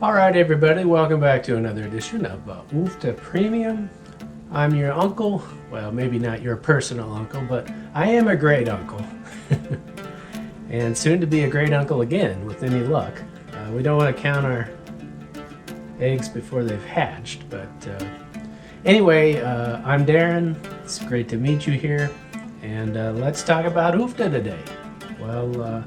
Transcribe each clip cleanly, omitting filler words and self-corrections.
All right, everybody, welcome back to another edition of UFTA Premium. I'm your uncle. Well, maybe not your personal uncle, but I am a great uncle. And soon to be a great uncle again, with any luck. We don't want to count our eggs before they've hatched, but anyway, I'm Darren. It's great to meet you here. And let's talk about UFTA today. Well,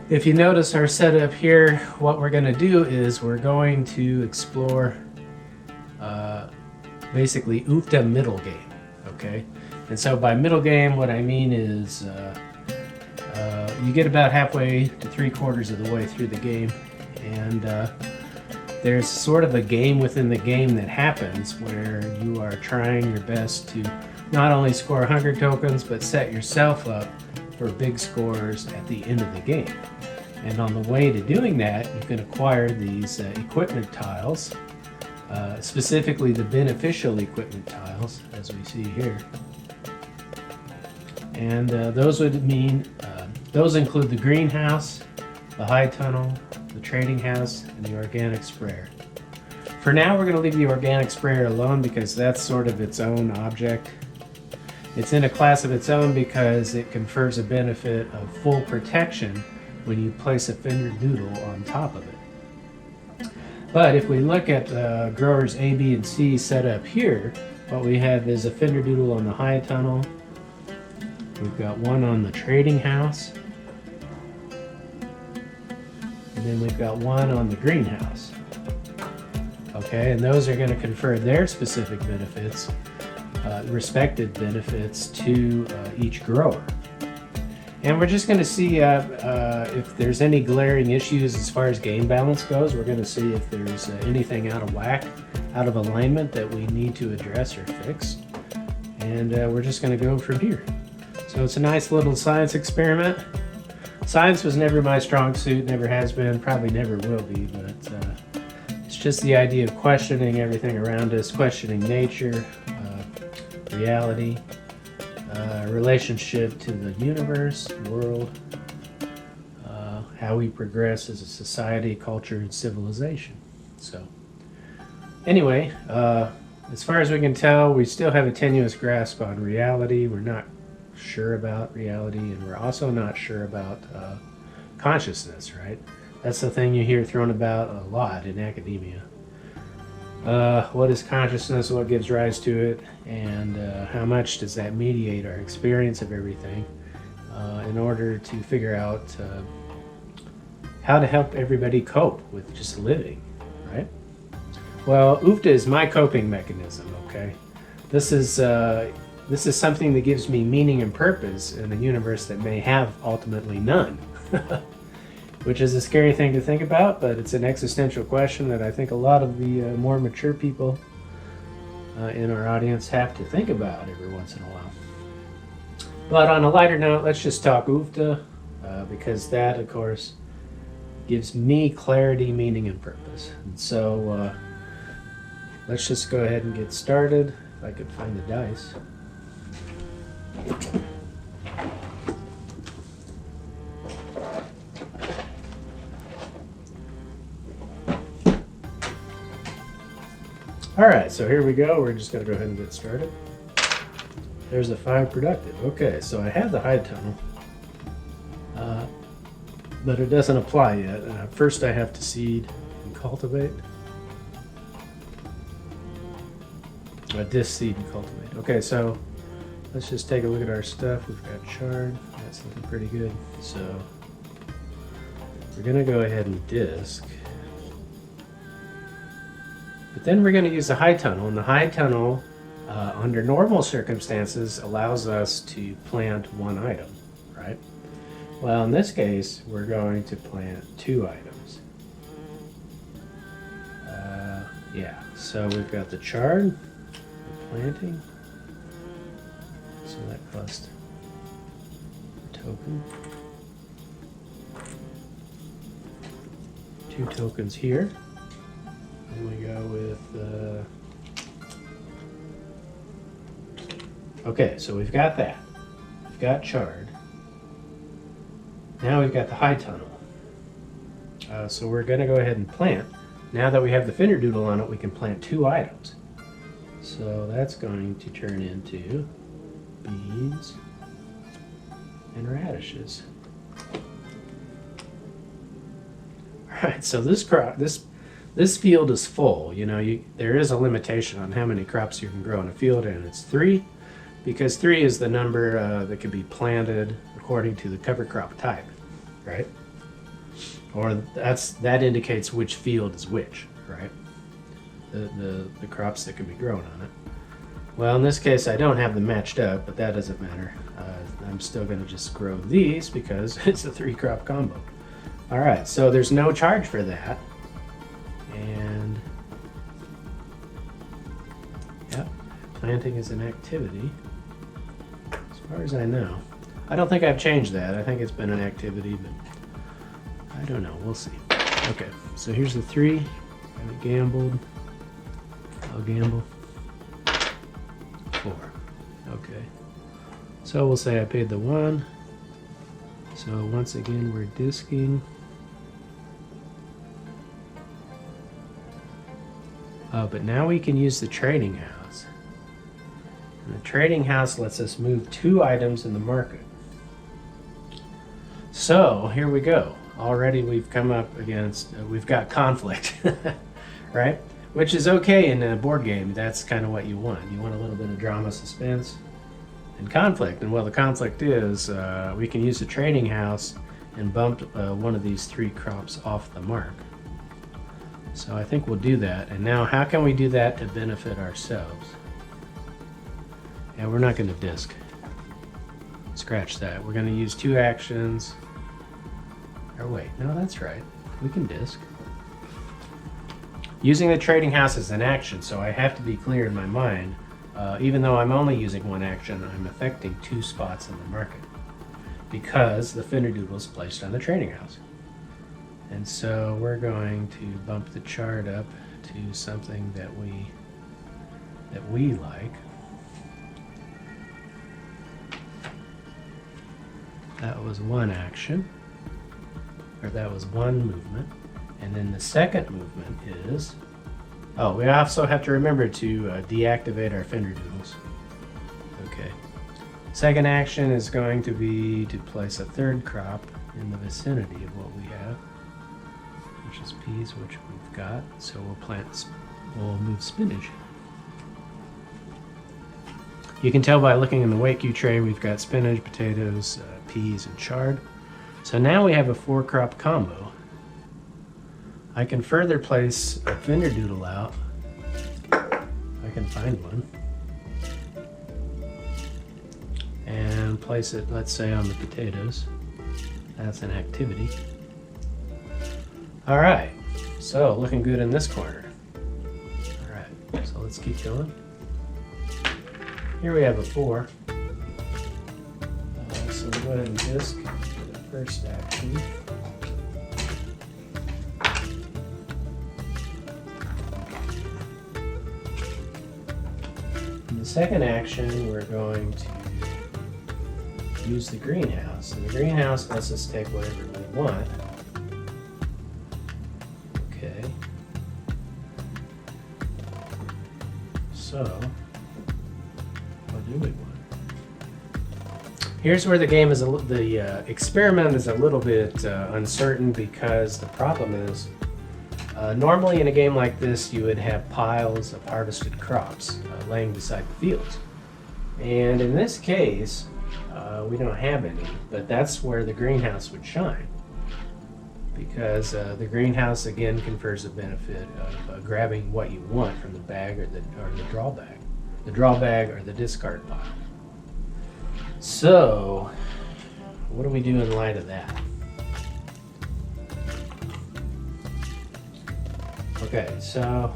if you notice our setup here, what we're going to do is we're going to explore basically UFTA middle game, okay? And so by middle game, what I mean is you get about halfway to 3/4 of the way through the game, and there's sort of a game within the game that happens where you are trying your best to not only score hunger tokens, but set yourself up for big scores at the end of the game. And on the way to doing that, you can acquire these equipment tiles, specifically the beneficial equipment tiles, as we see here. And those include the greenhouse, the high tunnel, the trading house, and the organic sprayer. For now, we're going to leave the organic sprayer alone because that's sort of its own object. It's in a class of its own because it confers a benefit of full protection when you place a Fender Doodle on top of it. But if we look at growers A, B, and C set up here, what we have is a Fender Doodle on the high tunnel. We've got one on the trading house. And then we've got one on the greenhouse. Okay, and those are going to confer their specific benefits, respective benefits to each grower. And we're just going to see if there's any glaring issues as far as game balance goes. We're going to see if there's anything out of whack, out of alignment that we need to address or fix. And we're just going to go from here. So it's a nice little science experiment. Science was never my strong suit, never has been, probably never will be, but it's just the idea of questioning everything around us, questioning nature, reality, relationship to the universe, world, how we progress as a society, culture, and civilization. So anyway, as far as we can tell, we still have a tenuous grasp on reality. We're not sure about reality, and we're also not sure about consciousness, right? That's the thing you hear thrown about a lot in academia. What is consciousness, what gives rise to it, and how much does that mediate our experience of everything in order to figure out how to help everybody cope with just living, right? Well, UFTA is my coping mechanism, okay? This is something that gives me meaning and purpose in a universe that may have ultimately none. Which is a scary thing to think about, but it's an existential question that I think a lot of the more mature people in our audience have to think about every once in a while. But on a lighter note, let's just talk UFTA, because that, of course, gives me clarity, meaning, and purpose. And so let's just go ahead and get started. If I could find the dice. Alright, so here we go. We're just going to go ahead and get started. There's a 5 productive. Okay, so I have the high tunnel, but it doesn't apply yet. First I have to seed and cultivate. Disseed and cultivate. Okay, so let's just take a look at our stuff. We've got chard. That's looking pretty good. So we're going to go ahead and disc. But then we're going to use the high tunnel, and the high tunnel, under normal circumstances, allows us to plant one item, right? Well, in this case, we're going to plant 2 items. Yeah, so we've got the chard, the planting, so that costs a token. 2 tokens here. And we go with, okay, so we've got that. We've got chard. Now we've got the high tunnel. So we're going to go ahead and plant. Now that we have the Finderdoodle on it, we can plant 2 items. So that's going to turn into beans and radishes. All right, so this field is full. You know, there is a limitation on how many crops you can grow in a field, and it's 3, because 3 is the number that can be planted according to the cover crop type, right? Or that indicates which field is which, right? The crops that can be grown on it. Well, in this case, I don't have them matched up, but that doesn't matter. I'm still going to just grow these because it's a 3-crop combo. All right, so there's no charge for that. And yeah, planting is an activity. As far as I know. I don't think I've changed that. I think it's been an activity, but I don't know. We'll see. Okay, so here's the 3. I haven't gambled. I'll gamble. 4. Okay. So we'll say I paid the 1. So once again, we're disking. But now we can use the trading house. And the trading house lets us move 2 items in the market. So here we go. Already we've come up against, we've got conflict, right? Which is okay in a board game. That's kind of what you want. You want a little bit of drama, suspense, and conflict. And well, the conflict is we can use the trading house and bump one of these 3 crops off the mark. So I think we'll do that. And now how can we do that to benefit ourselves? Yeah, we're not going to disc. Scratch that. We're going to use 2 actions. Or wait, no, that's right. We can disc. Using the trading house is an action, so I have to be clear in my mind. Even though I'm only using 1 action, I'm affecting 2 spots in the market because the Finderdoodle is placed on the trading house. And so we're going to bump the chart up to something that we like. That was 1 action, or that was 1 movement. And then the second movement is, oh, we also have to remember to deactivate our Finderdoodles. Okay. Second action is going to be to place a 3rd crop in the vicinity of what we have, which is peas, which we've got. So we'll move spinach. You can tell by looking in the weight cue tray, we've got spinach, potatoes, peas, and chard. So now we have a 4-crop combo. I can further place a Finderdoodle out. I can find one. And place it, let's say, on the potatoes. That's an activity. All right, so looking good in this corner. All right, so let's keep going. Here we have a 4. So we'll go ahead and disc for the first action. In the second action, we're going to use the greenhouse. And the greenhouse lets us take whatever we want. Okay. So, what do we want? Here's where the game is, the experiment is a little bit uncertain, because the problem is, normally in a game like this, you would have piles of harvested crops laying beside the fields. And in this case, we don't have any, but that's where the greenhouse would shine. Because the greenhouse, again, confers a benefit of grabbing what you want from the bag or the draw bag. The draw bag or the discard pile. So, what do we do in light of that? Okay, so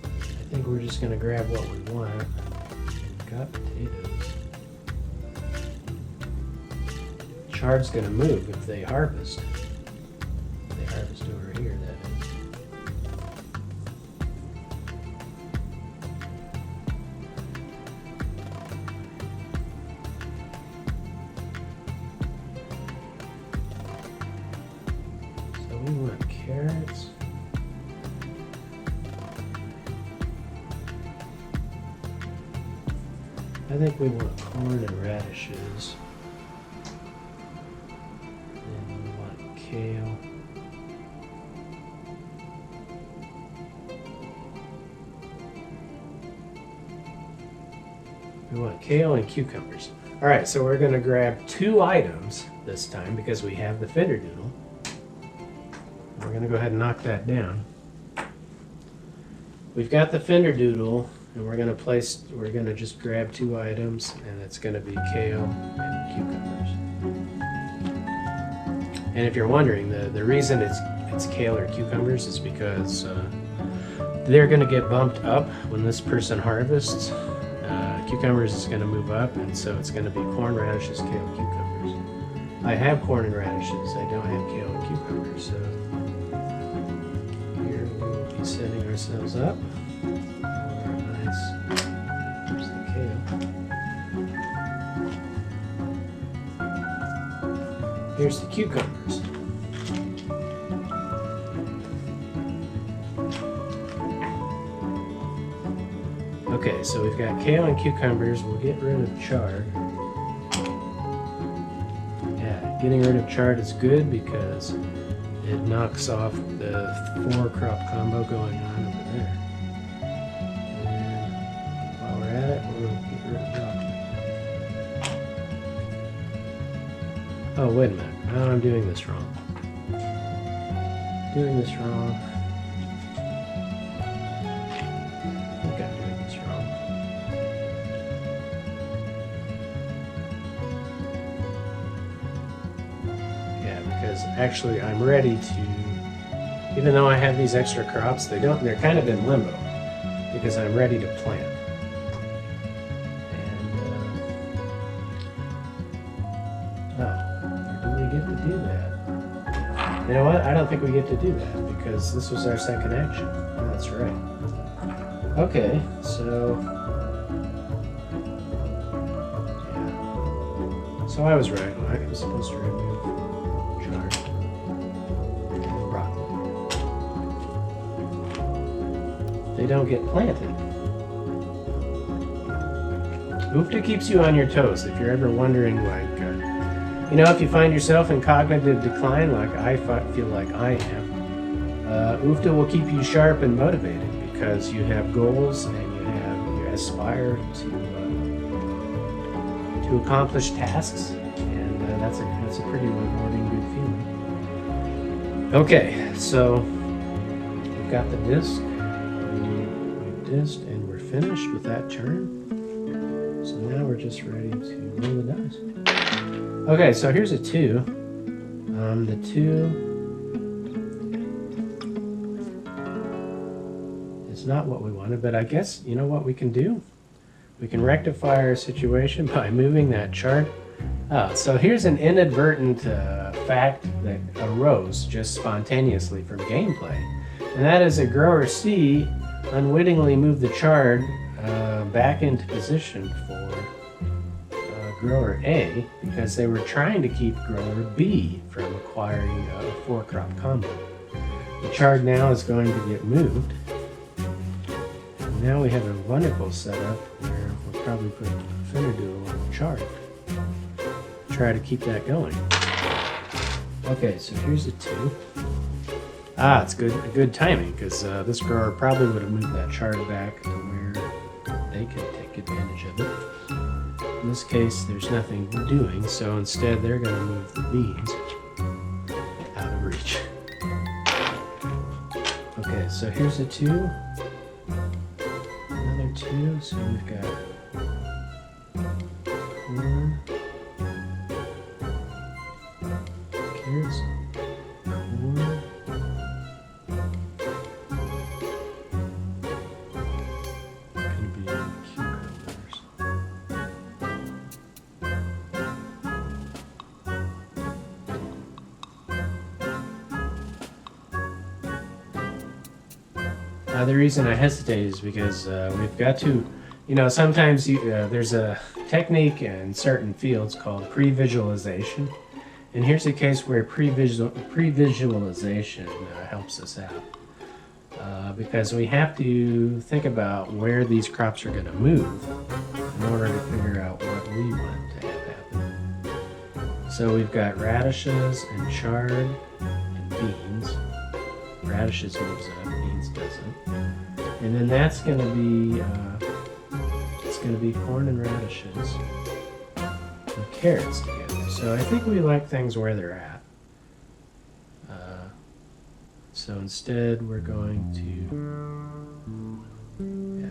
I think we're just going to grab what we want. We've got potatoes. Chard's going to move if they harvest. If they harvest over here, that is. we want carrots. I think we want corn and radishes. And we want kale. We want kale and cucumbers. All right, so we're gonna grab 2 items this time because we have the Finderdoodle. We're gonna go ahead and knock that down. We've got the Finderdoodle, and we're gonna just grab 2 items, and it's gonna be kale and cucumbers. And if you're wondering, the reason it's kale or cucumbers is because they're gonna get bumped up when this person harvests. Cucumbers is going to move up, and so it's going to be corn, radishes, kale, cucumbers. I have corn and radishes. I don't have kale and cucumbers. So here we will be setting ourselves up for a nice. Here's the kale. Here's the cucumbers. Okay, so we've got kale and cucumbers. We'll get rid of chard. Yeah, getting rid of chard is good because it knocks off the 4-crop combo going on over there. And while we're at it, we'll get rid of broccoli. Oh, wait a minute. Now I'm doing this wrong. Doing this wrong. Actually, I'm ready to, even though I have these extra crops, they're kind of in limbo because I'm ready to plant. And, do we get to do that? You know what? I don't think we get to do that because this was our second action. Oh, that's right. Okay, so, yeah. So I was right. I was supposed to remove chard. They don't get planted. Oofta keeps you on your toes. If you're ever wondering, if you find yourself in cognitive decline, like I feel like I am, Oofta will keep you sharp and motivated because you have goals and you aspire to accomplish tasks, and that's a pretty rewarding, good feeling. Okay, so we've got the disc. And we're finished with that turn. So now we're just ready to roll the dice. Okay, so here's a 2. The 2 is not what we wanted, but I guess you know what we can do? We can rectify our situation by moving that chart. So here's an inadvertent fact that arose just spontaneously from gameplay. And that is that grower C unwittingly moved the chard back into position for grower A because they were trying to keep grower B from acquiring a 4-crop combo. The chard now is going to get moved. And now we have a wonderful setup where we'll probably put Finderdoodle on the chard. Try to keep that going. Okay, so here's a 2. It's good timing because this grower probably would have moved that chard back to where they could take advantage of it. In this case, there's nothing we're doing, so instead they're going to move the beans out of reach. Okay, so here's a 2. Another 2, so we've got corn, carrots, corn, the reason I hesitate is because we've got to, sometimes there's a technique in certain fields called pre-visualization, And here's a case where pre-visualization helps us out. Because we have to think about where these crops are going to move in order to figure out what we want to have happen. So we've got radishes and chard and beans. Radishes moves up, beans doesn't. And then that's going to be it's going to be corn and radishes and carrots together. So I think we like things where they're at. So instead we're going to,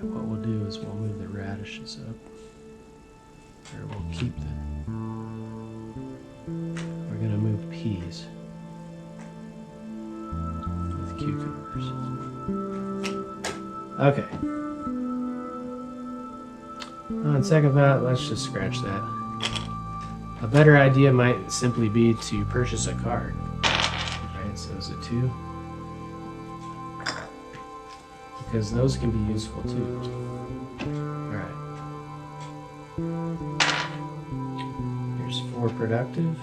what we'll do is we'll move the radishes up, or we'll keep we're going to move peas with cucumbers. Okay. On second thought, let's just scratch that. A better idea might simply be to purchase a card. Right, so is it 2? Because those can be useful too. Alright. Here's 4 productive.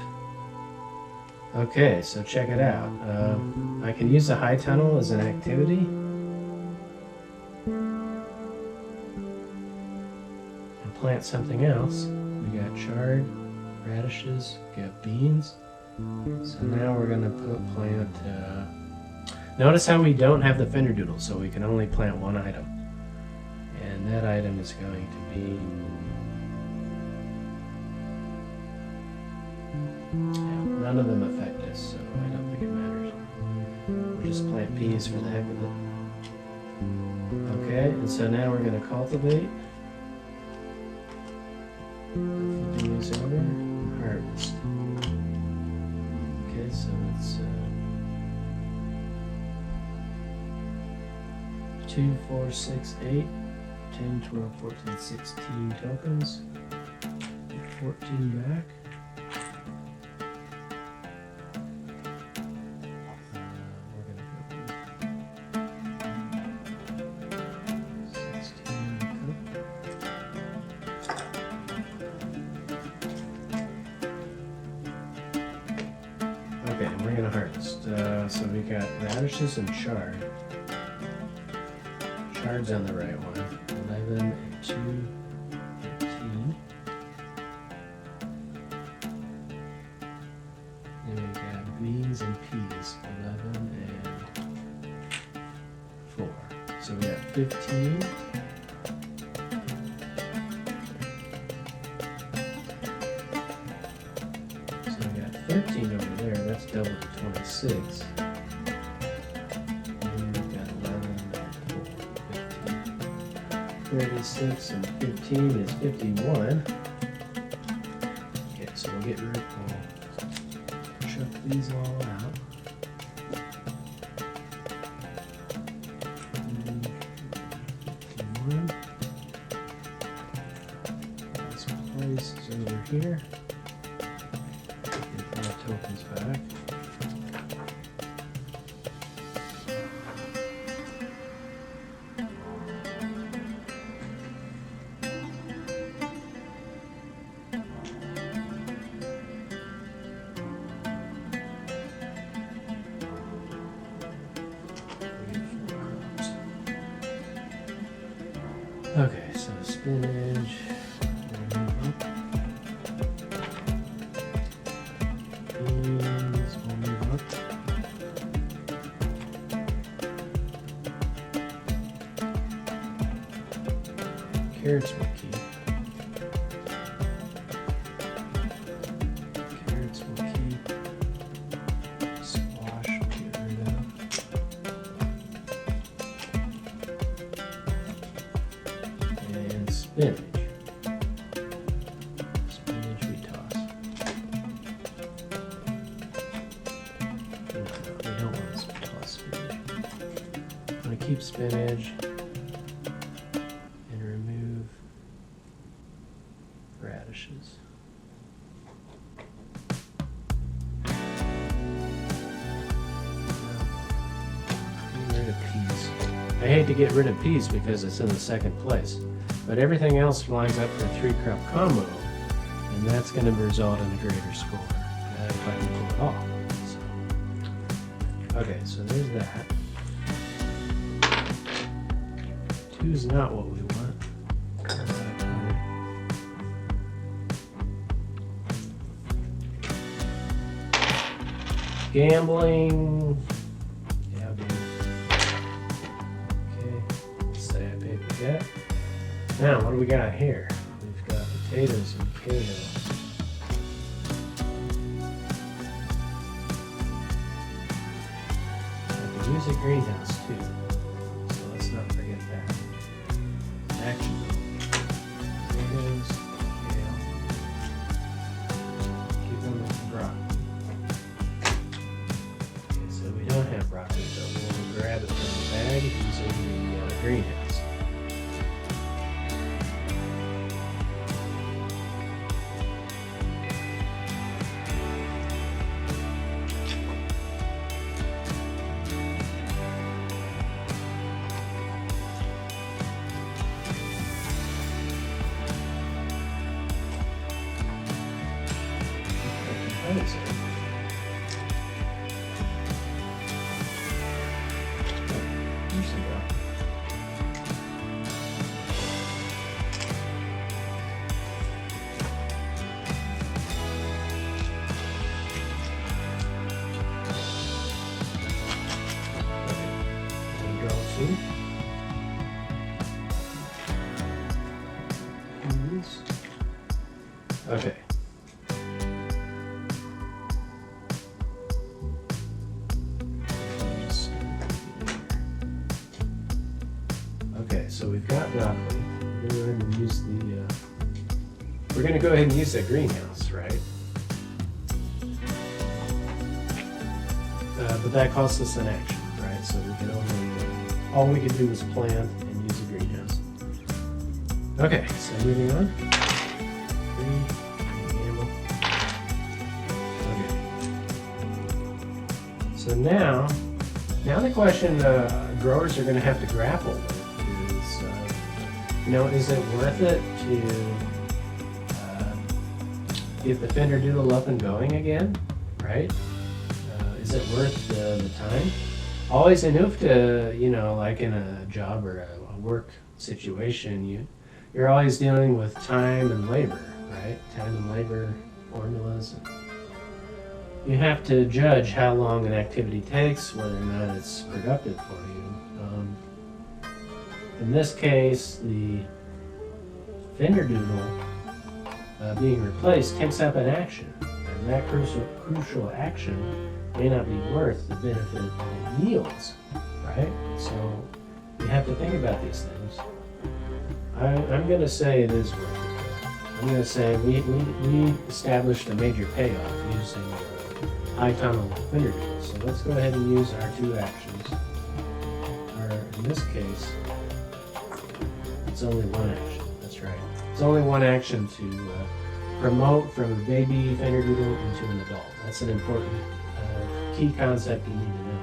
Okay, so check it out. I can use the high tunnel as an activity. And plant something else. We got chard, radishes, we got beans. So now we're going to plant... notice how we don't have the Fenderdoodle, so we can only plant one item. And that item is going to be... none of them affect us, so I don't think it matters. We'll just plant peas for the heck of it. Okay, and so now we're going to cultivate. Feeding is over. Harvest. Okay, so it's... 2, 4, 6, 8, 10, 12, 14, 16 tokens. Get 14 back. We're going to go with 16 cup. Okay, and we're going to harvest. So we got radishes and chard. Chard's on the right one. 11 and 2, 15. Then we got beans and peas. 11 and 4. So we got 15. So we got 13 over there. That's double to 26. 36 and 15 is 51. Okay, so we'll get rid of, chuck these all out. 51. This place is over here. Get 5 tokens back. Okay, so spinach, beans will move up. Carrots will keep. Carrots will keep. Squash will get rid of. Spinach. Spinach we toss. No, we don't want to toss spinach. I'm going to keep spinach and remove radishes. Get rid of peas. I hate to get rid of peas because it's in the second place. But everything else lines up for a 3-crop combo, and that's going to result in a greater score. if I can pull it off. So, okay, so there's that. 2 is not what we want. Gambling. Yeah, baby. Okay, let's say I paid for that. Now, what do we got here? We've got potatoes and kale. I can use a greenhouse too, so let's not forget that. Action. Potatoes, kale. Keep them with broccoli. Okay, so we don't have broccoli, so we'll grab it from the bag using the greenhouse. What is it? Here's some broccoli. Okay. Draw two. Okay. Okay, so we've got broccoli. We're going to use we're going to go ahead and use that greenhouse, right? But that costs us an action, right? So we can only, all we can do is plant and use a greenhouse. Okay, so moving on. Gamble. Okay. So now the question growers are going to have to grapple with is it worth it to get the Fenderdoodle up and going again, right? Is it worth the time? Always enough to, like in a job or a work situation, you're always dealing with time and labor, right? Time and labor formulas. You have to judge how long an activity takes, whether or not it's productive for you. In this case, the Fenderdoodle being replaced takes up an action, and that crucial action may not be worth the benefit it yields, right? So you have to think about these things. I'm going to say it is worth it. I'm going to say we established a major payoff using high tunnel Fenderdoodle. So let's go ahead and use our 2 actions. Or in this case, it's only 1 action. That's right. It's only 1 action to promote from a baby Fenderdoodle into an adult. That's an important key concept you need to know.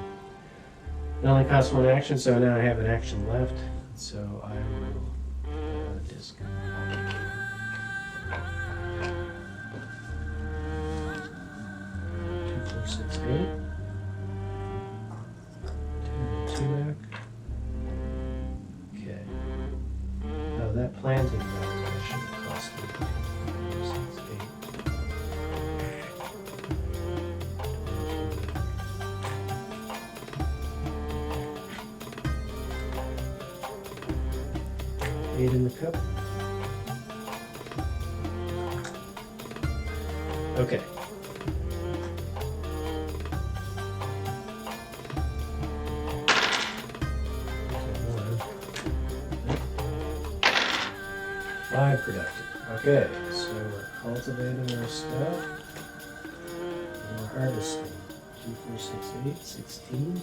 It only costs 1 action, so now I have an action left. So I will discard. 2, 4, 6, 8. 2 act. Okay. Now that planting value should have cost me 2, 4, 6, 8. 8 in the cup. Okay. Five productive. Okay, so we're cultivating our stuff. And we're harvesting. 2, 4, 6, 8, 16.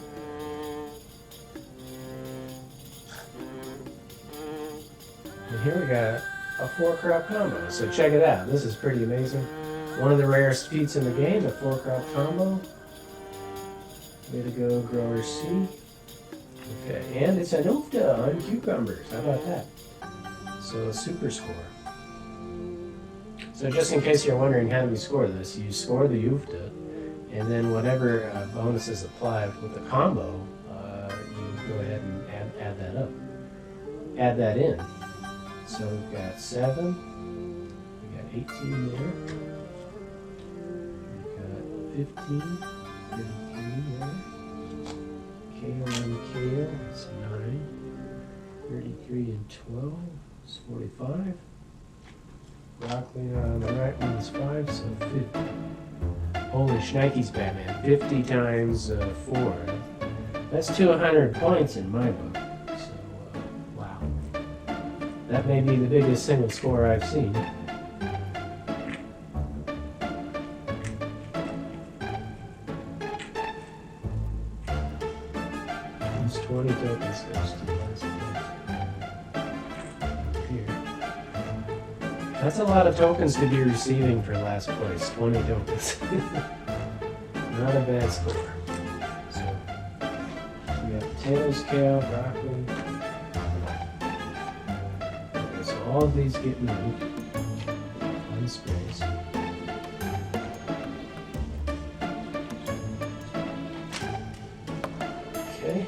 And here we got a 4-crop combo. So check it out. This is pretty amazing. One of the rarest feats in the game, a 4-crop combo. Way to go, Grower C. Okay, and it's an UFTA on cucumbers. How about that? So a super score. So just in case you're wondering how do we score this, you score the UFTA, and then whatever bonuses apply with the combo, you go ahead and add that up. Add that in. So we've got 7, we got 18 there, we've got 15, 33 there, kale and kale, that's 9, 33 and 12 is 45. Broccoli on the right one is 5, so 50. Holy shnikes, Batman. 50 times 4. That's 200 points in my book. So, wow. That may be the biggest single score I've seen. These 20 tokens goes to the last place. Here. That's a lot of tokens to be receiving for last place. 20 tokens. Not a bad score. So we have potatoes, kale, broccoli. Okay, so all of these get moved. One space. Okay.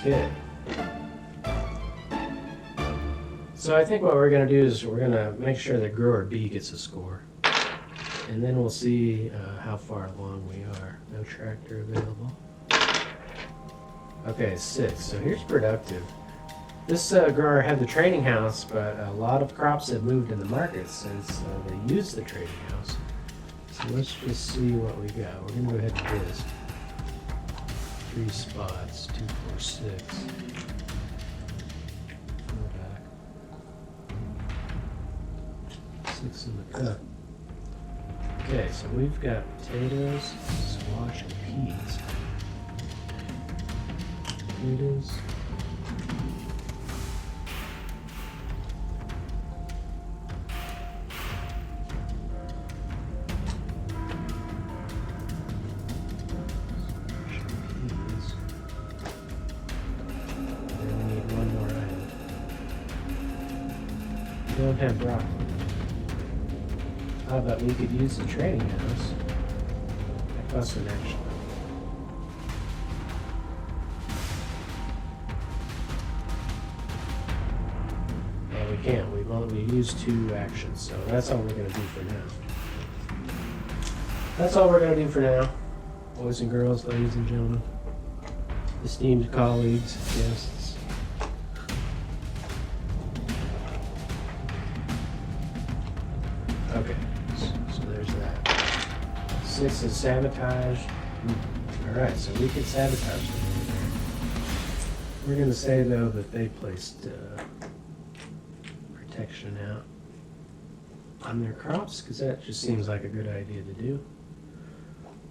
Okay. So I think what we're going to do is we're going to make sure that grower B gets a score. And then we'll see how far along we are. No tractor available. Okay, 6. So here's productive. This grower had the trading house, but a lot of crops have moved in the market since they used the trading house. So let's just see what we got. We're going to go ahead and disc. 3 spots, 2, 4, 6. Go back. 6 in the cup. Okay, so we've got potatoes, squash, and peas. Potatoes. Don't have broccoli. How about we could use the trading house? That costs an action. And we can't. We used 2 actions, so that's all we're going to do for now. That's all we're going to do for now, boys and girls, ladies and gentlemen, esteemed colleagues, guests. Okay, so there's that. 6 is sabotage. Alright, so we can sabotage them. We're going to say, though, that they placed protection out on their crops, because that just seems like a good idea to do.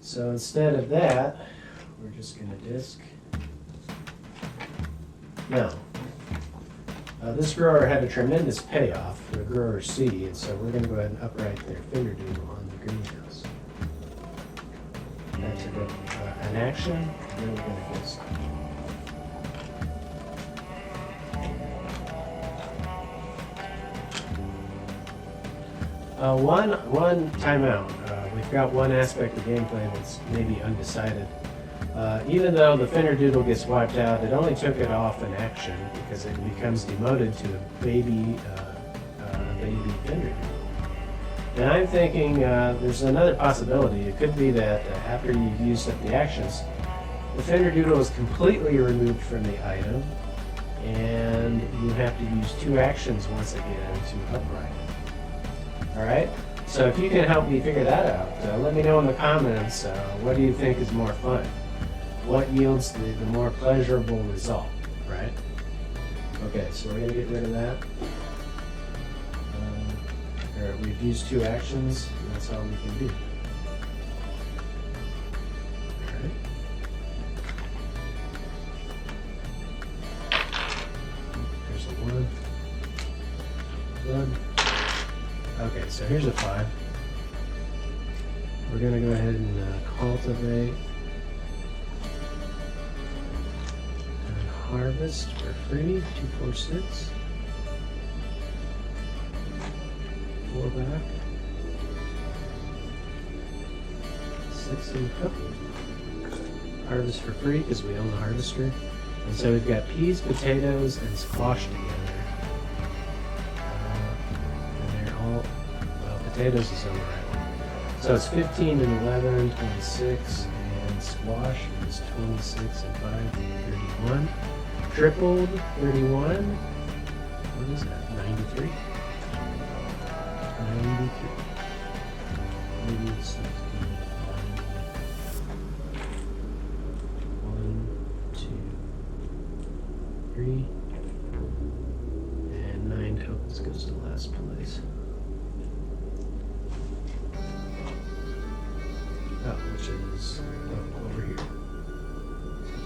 So instead of that, we're just going to disc. Now, this grower had a tremendous payoff for grower C, and so we're going to go ahead and upright their finger doodle on the greenhouse. That's a good, an action. Then we're going to disc. One timeout. We've got one aspect of gameplay that's maybe undecided. Even though the Finnerdoodle gets wiped out, it only took it off an action because it becomes demoted to a baby Finnerdoodle. And I'm thinking there's another possibility. It could be that after you've used up the actions, the fender doodle is completely removed from the item, and you have to use 2 actions once again to upright it. All right? So if you can help me figure that out, let me know in the comments, what do you think is more fun? What yields the more pleasurable result, right? Okay, so we're going to get rid of that. We've used 2 actions, and that's all we can do. All right. There's a 1. 1. Okay, so here's a 5. We're going to go ahead and cultivate and harvest for free. 2, 4, 6. 4 back. 6 in the cup. Harvest for free because we own the harvester. And so we've got peas, potatoes, and squash together. Potatoes is on the right one. So it's 15 and 11, 26, and squash is 26 and 5, 31. Tripled, 31. What is that? 93? 93. Maybe it's 16. 1, 2, 3. And 9 tokens goes to last place. Which is over here.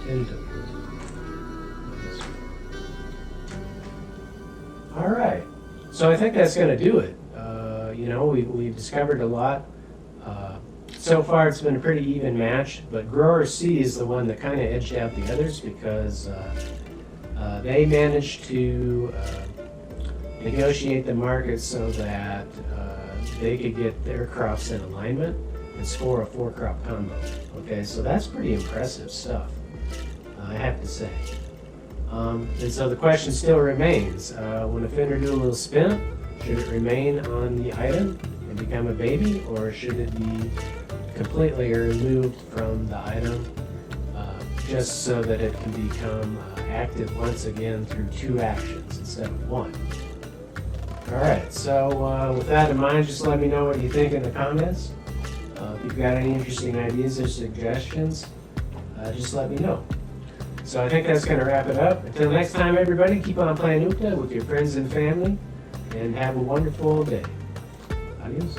10 tokens. All right. So I think that's going to do it. We've discovered a lot. So far, it's been a pretty even match, but Grower C is the one that kind of edged out the others because they managed to negotiate the market so that they could get their crops in alignment and score a 4-crop combo. Okay, so that's pretty impressive stuff, I have to say. And so the question still remains, when a fender doodle is spent, should it remain on the item and become a baby, or should it be completely removed from the item just so that it can become active once again through 2 actions instead of 1? All right, so with that in mind, just let me know what you think in the comments. If you've got any interesting ideas or suggestions, just let me know. So I think that's going to wrap it up. Until next time, everybody, keep on playing Ukta with your friends and family, and have a wonderful day. Adios.